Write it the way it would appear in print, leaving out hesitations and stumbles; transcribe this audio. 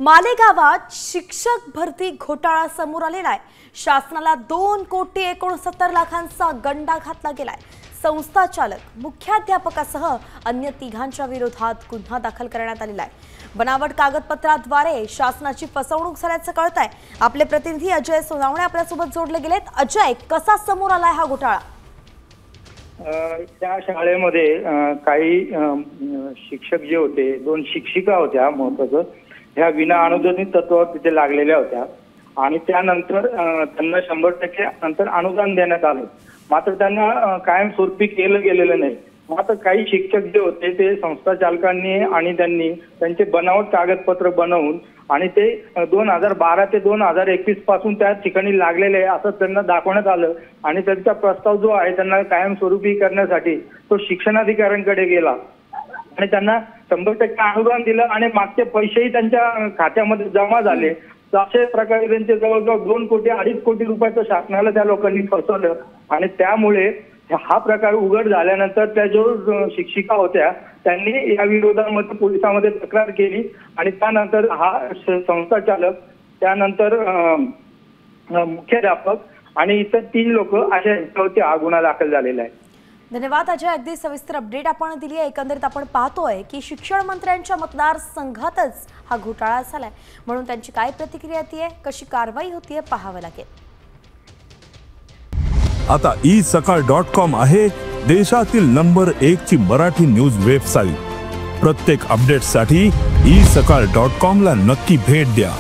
मालेगावात शिक्षक भरती घोटाळा समोर आलेला आहे। शासनाला 2,69,60,00,000चा गंडा घातला गेलाय। संस्था चालक, मुख्याध्यापकासह अन्य तिघांच्या विरोधात गुन्हा दाखल करण्यात आलेला आहे। बनावट कागदपत्राद्वारे शासनाची फसवणूक झाल्याचं कळतंय। आपले प्रतिनिधी अजय सोनावणे आपल्यासोबत जोडले गेलेत। अजय, कसा समोर आलाय हा घोटाळा? त्या शाळेमध्ये काही शिक्षक जे होते, 2 शिक्षिका होत्या महत्त्वाचं, ह्या विना अनुदानित तत्वावर तिथे लागलेल्या होत्या आणि त्यानंतर त्यांना 100% नंतर अनुदान देण्यात आलं। मात्र त्यांना कायमस्वरूपी केलं गेलेलं नाही। मात्र काही शिक्षक जे होते ते संस्था चालकांनी आणि त्यांनी त्यांचे बनावट कागदपत्र बनवून आणि ते 2012 ते 2021 पासून त्या ठिकाणी लागलेले असं त्यांना दाखवण्यात आलं आणि त्यांचा प्रस्ताव जो आहे त्यांना कायमस्वरूपी करण्यासाठी तो शिक्षणाधिकाऱ्यांकडे गेला आणि त्यांना 100% अनुदान दिलं आणि मागचे पैसेही त्यांच्या खात्यामध्ये जमा झाले। अशा प्रकारे त्यांचे जवळजवळ 2 कोटी 2.5 कोटी रुपयाचं शासनाला त्या लोकांनी फसवलं आणि त्यामुळे हा प्रकार उघड झाल्यानंतर त्या जो शिक्षिका होत्या त्यांनी या विरोधामध्ये पोलिसांमध्ये तक्रार केली आणि त्यानंतर हा संस्था चालक, त्यानंतर मुख्याध्यापक आणि इतर 3 लोक अशा यांच्यावरती हा गुन्हा दाखल झालेला आहे। धन्यवाद अजय, अगदी सविस्तर अपडेट आपण दिली आहे। एकंदरीत आपण पाहतोय की शिक्षण मंत्र्यांच्या मतदारसंघातच हा घोटाळा झालाय, म्हणून त्यांची काय प्रतिक्रिया येते, कशी कारवाई होतीये पाहावं लागेल। आता isakal.com आहे देशातील नंबर 1 ची मराठी न्यूज वेबसाईट। प्रत्येक अपडेटसाठी isakal.com ला नक्की भेट द्या।